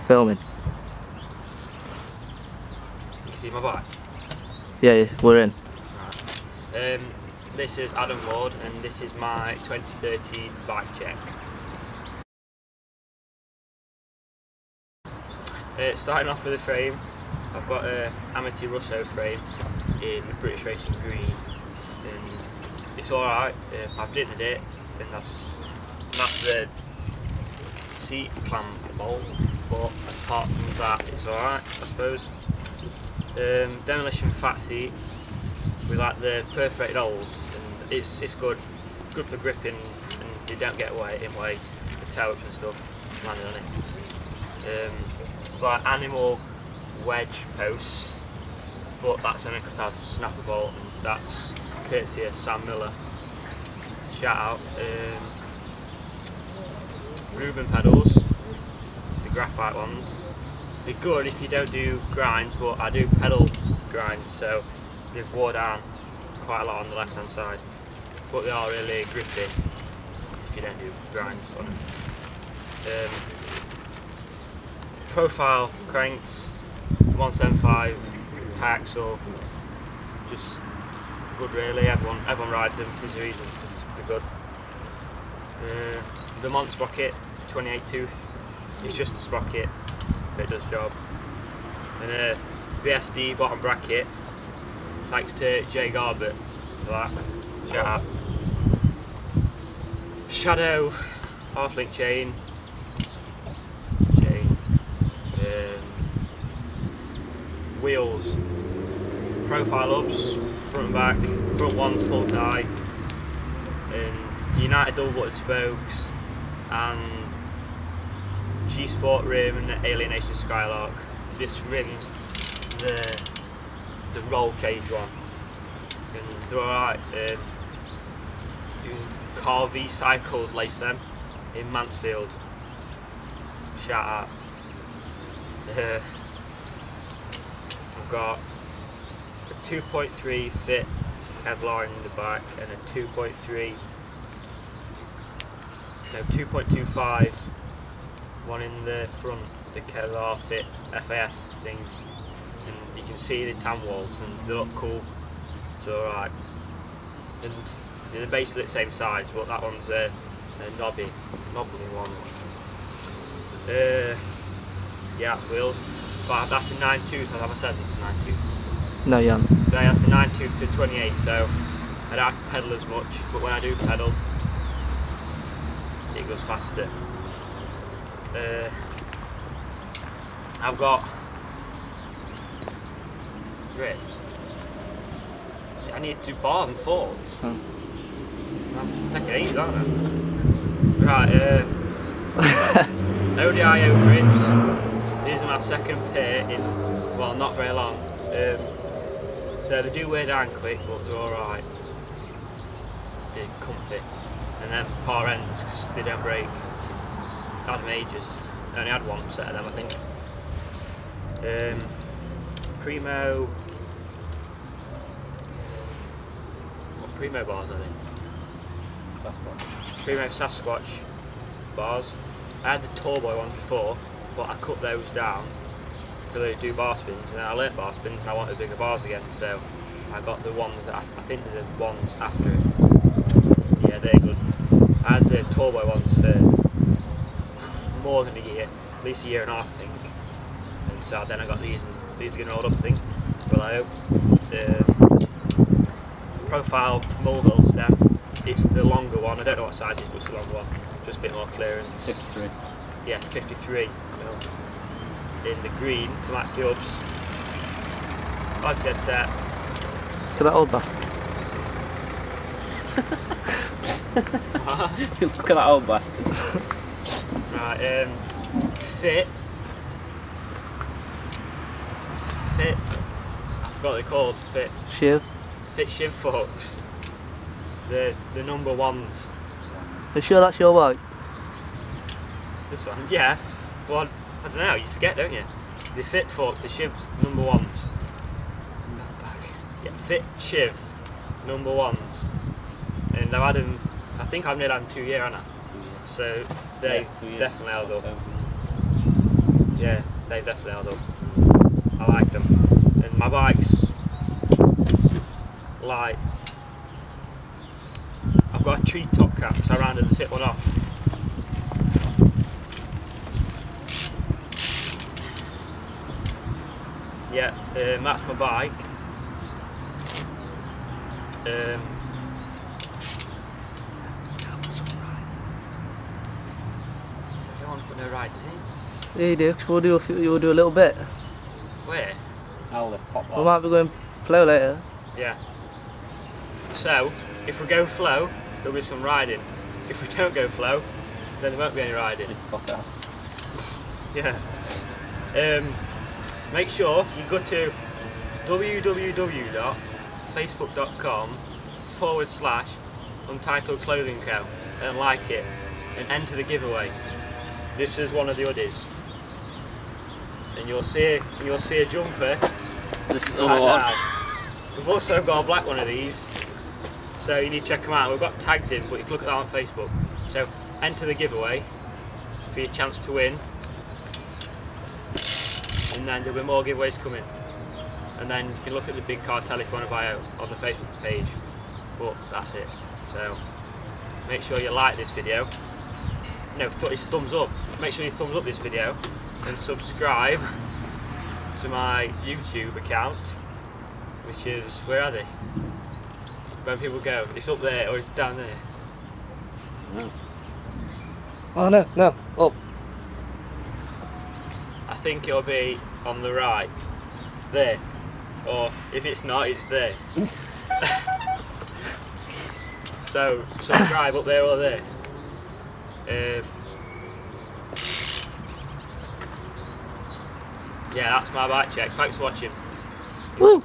Filming. You can see my bike? Yeah, we're in. Right. This is Adam Ward and this is my 2013 bike check. Starting off with the frame, I've got a Amity Russo frame in British Racing Green and it's alright. I've dinted it and I've snapped the seat clamp bolt, but apart from that it's alright I suppose. Demolition fat seat with like the perforated holes, and it's good for gripping and you don't get in way the toe and stuff landing on it. Got animal wedge posts, but that's only because I've snapped a bolt and that's courtesy of Sam Miller. Shout out. Reuben pedals, the graphite ones. They're good if you don't do grinds, but I do pedal grinds, so they've wore down quite a lot on the left hand side. But they are really grippy if you don't do grinds on them. Profile cranks, 175 Tiaxle, just good really. Everyone rides them. There's a reason. Just be good. The Mont sprocket, 28 tooth. It's just a sprocket, but it does job. And a BSD bottom bracket. Thanks to Jay Garbett for that. Shout out. Shadow half-link chain. Wheels, profile ups, front and back, front one's full tie, and United double butted spokes, and G-Sport rim and the Alienation Skylark. This rim's the roll cage one, and they're alright. Carvey Cycles lace them in Mansfield. Shout out. I've got a 2.3 fit Kevlar in the back and a 2.25 one in the front, the Kevlar fit FAF things, and you can see the tan walls and they look cool, so alright. And they're basically the same size, but that one's a knobbly one. Yeah, that's wheels. But that's a 9 tooth, have I said it's a 9 tooth? No, you haven't. No, that's a 9 tooth to 28, so I don't have to pedal as much, but when I do pedal, it goes faster. I've got grips. I need to do bar and forks. Oh. I'm taking it easy, aren't I? Right, ODIO grips. These are my second pair in, well, not very long. So they do wear down quick, but they're alright. They're comfy. And then par ends, because they don't break. Just had them ages. I only had one set of them, I think. Primo. What Primo bars are they? Sasquatch. Primo Sasquatch bars. I had the Tallboy ones before, but I cut those down so they do bar spins, and then I learnt bar spins and I wanted bigger bars again, so I got the ones that I think they're the ones after it. Yeah, they're good. I had the Tallboy ones for more than a year, at least a year and a half I think, and so then I got these, and these are going to hold up I think. Well, I hope. The profile Mulvill stem, it's the longer one, I don't know what size it is, but it's the longer one, just a bit more clearance. 53. Yeah, 53. In the green to match the hubs. Odds dead set. Look at that old bastard. Look at that old bastard. Right, fit. I forgot what they're called. Shiv. Fit shiv forks. The number ones. Are you sure that's your bike? This one, yeah. Well, I don't know. You forget, don't you? The fit forks, the shivs, number ones. Yeah, fit shiv, number ones. And I've had them. I think I've nearly had them 2 years, haven't I? So they definitely held up. Yeah, they definitely held up. I like them. And my bike's like, I've got a tree top cap, so I rounded the tip one off. Yeah, that's my bike. I don't want to put no riding in. Yeah, you do. 'Cause we'll do a little bit. Where? I'll pop We might be going flow later. Yeah. So, if we go flow, there'll be some riding. If we don't go flow, then there won't be any riding. Yeah. Make sure you go to www.facebook.com/Untitled Clothing Co and like it and enter the giveaway. This is one of the hoodies. And you'll see a jumper. This is the other one. We've also got a black one of these, so you need to check them out. We've got tags in, but you can look at that on Facebook. So enter the giveaway for your chance to win, and then there'll be more giveaways coming. And then you can look at the big cartel if you want to buy out on the Facebook page. But that's it. So make sure you like this video. No, it's thumbs up. Make sure you thumbs up this video and subscribe to my YouTube account, which is, where are they? Where people go? It's up there or it's down there? No. Oh no, no, up. I think it'll be on the right. There. Or if it's not, it's there. So subscribe up there or there. Yeah, that's my bike check. Thanks for watching. Woo.